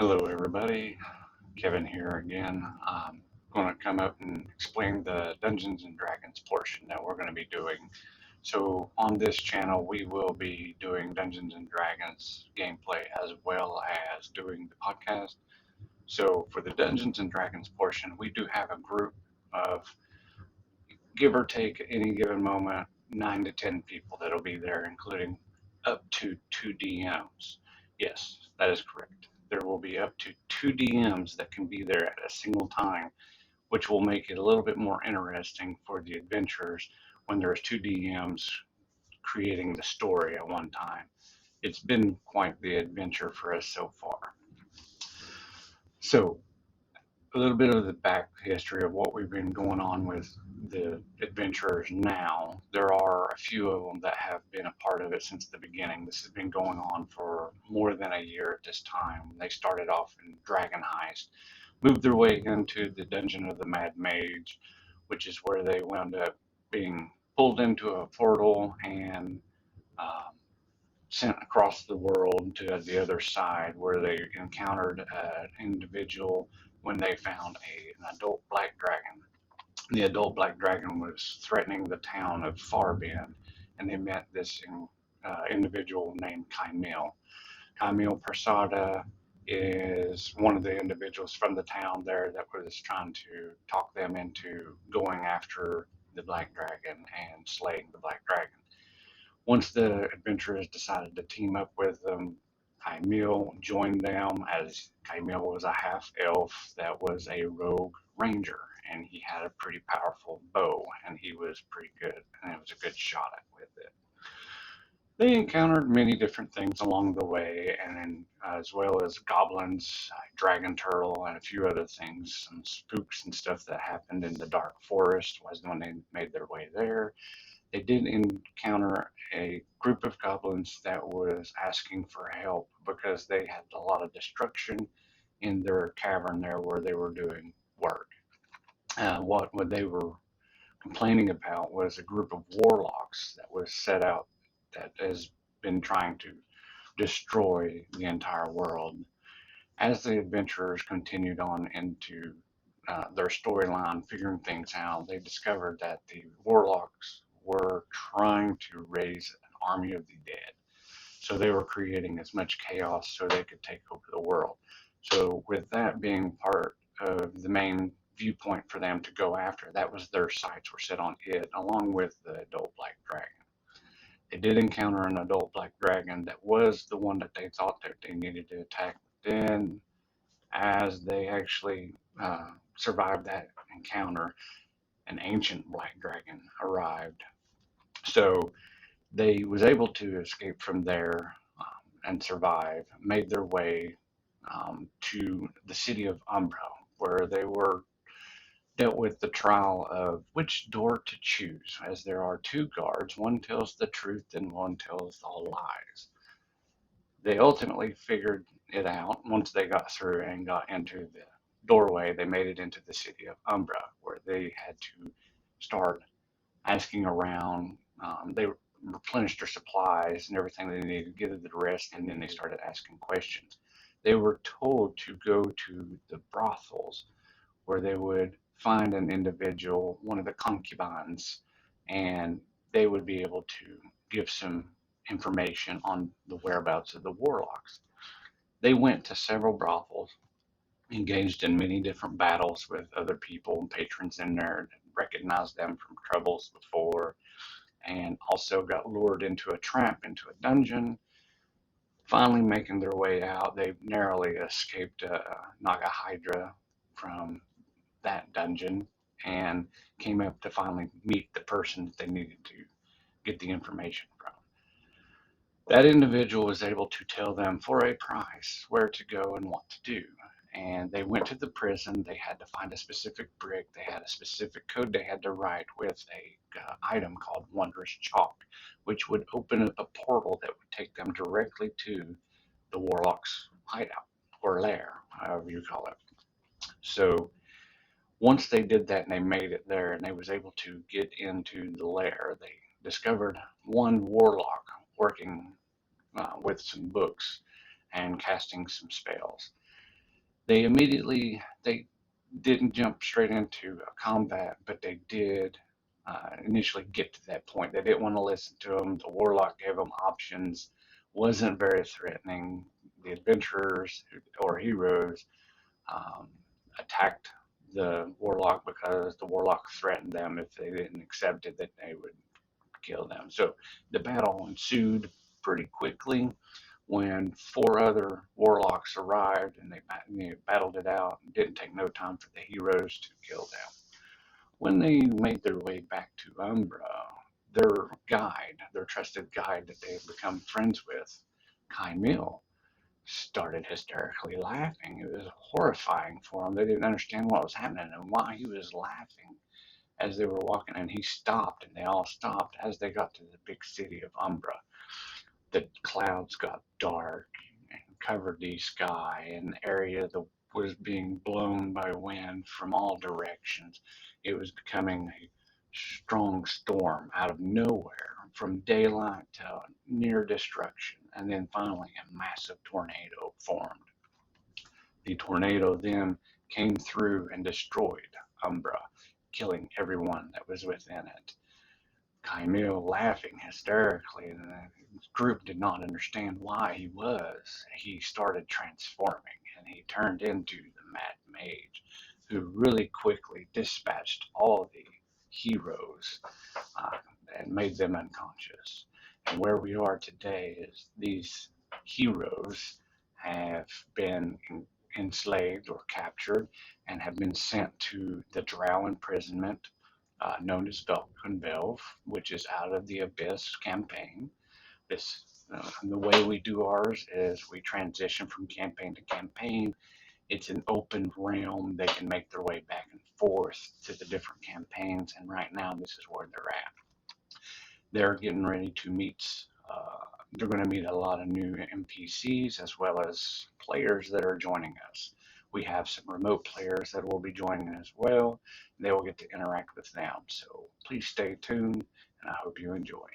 Hello everybody, Kevin here again. I'm going to come up and explain the Dungeons and Dragons portion that we're going to be doing. So on this channel we will be doing Dungeons and Dragons gameplay as well as doing the podcast. So for the Dungeons and Dragons portion, we do have a group of, give or take at any given moment, 9 to 10 people that'll be there, including up to 2 DMs. Yes, that is correct. There will be up to 2 DMs that can be there at a single time, which will make it a little bit more interesting for the adventurers when there's 2 DMs creating the story at one time. It's been quite the adventure for us so far. So a little bit of the back history of what we've been going on with the adventurers now. There are a few of them that have been a part of it since the beginning. This has been going on for more than a year at this time. They started off in Dragon Heist, moved their way into the Dungeon of the Mad Mage, which is where they wound up being pulled into a portal and um, sent across the world to the other side, where they encountered an individual when they found an adult black dragon. The adult black dragon was threatening the town of Farbin, and they met this individual named Kaimil. Kaimil Prasada is one of the individuals from the town there that was trying to talk them into going after the black dragon and slaying the black dragon. Once the adventurers decided to team up with them, Kaimil joined them, as Kaimil was a half elf that was a rogue ranger, and he had a pretty powerful bow, and he was pretty good, and it was a good shot at with it. They encountered many different things along the way, and as well as goblins, dragon turtle, and a few other things, some spooks and stuff that happened in the dark forest was when they made their way there. They did encounter a group of goblins that was asking for help because they had a lot of destruction in their cavern there where they were doing work. What they were complaining about was a group of warlocks that was set out that has been trying to destroy the entire world. As the adventurers continued on into their storyline, figuring things out, they discovered that the warlocks were trying to raise an army of the dead. So they were creating as much chaos so they could take over the world. So with that being part of the main viewpoint for them to go after, that was their sights were set on it, along with the adult black dragon. They did encounter an adult black dragon that was the one that they thought that they needed to attack. Then, as they actually survived that encounter, an ancient black dragon arrived. So they was able to escape from there and survive, made their way to the city of Umbra, where they were dealt with the trial of which door to choose, as there are two guards. One tells the truth and one tells all lies. They ultimately figured it out once they got through and got into the doorway. They made it into the city of Umbra, where they had to start asking around. They replenished their supplies and everything they needed to get the rest, and then they started asking questions. They were told to go to the brothels, where they would find an individual, one of the concubines, and they would be able to give some information on the whereabouts of the warlocks. They went to several brothels, engaged in many different battles with other people and patrons in there, recognized them from troubles before, and also got lured into a trap, into a dungeon. Finally making their way out, they narrowly escaped Naga Hydra from that dungeon and came up to finally meet the person that they needed to get the information from. That individual was able to tell them for a price where to go and what to do. And they went to the prison. They had to find a specific brick. They had a specific code they had to write with a item called Wondrous Chalk, which would open up a portal that would take them directly to the warlock's hideout or lair, however you call it. So once they did that and they made it there and they was able to get into the lair, they discovered one warlock working with some books and casting some spells. they didn't jump straight into a combat, but they did initially get to that point. They didn't want to listen to them. The warlock gave them options, wasn't very threatening. The adventurers or heroes um, attacked the warlock because the warlock threatened them if they didn't accept it that they would kill them. So the battle ensued pretty quickly when four other warlocks arrived and they battled it out. It didn't take no time for the heroes to kill them. When they made their way back to Umbra, their guide, their trusted guide that they had become friends with, Kymil, started hysterically laughing. It was horrifying for them. They didn't understand what was happening and why he was laughing as they were walking. And he stopped, and they all stopped as they got to the big city of Umbra. The clouds got dark and covered the sky, and the area that was being blown by wind from all directions. It was becoming a strong storm out of nowhere, from daylight to near destruction, and then finally a massive tornado formed. The tornado then came through and destroyed Umbra, killing everyone that was within it. Kymil laughing hysterically, and the group did not understand why he was. He started transforming, and he turned into the Mad Mage, who really quickly dispatched all the heroes uh, and made them unconscious. And where we are today is these heroes have been enslaved or captured and have been sent to the Drow imprisonment known as Velkenvelv, which is out of the Abyss campaign. The way we do ours is we transition from campaign to campaign. It's an open realm. They can make their way back and forth to the different campaigns, and right now this is where they're at. They're getting ready to meet. They're going to meet a lot of new NPCs as well as players that are joining us. We have some remote players that will be joining as well. They will get to interact with them. So please stay tuned, and I hope you enjoy.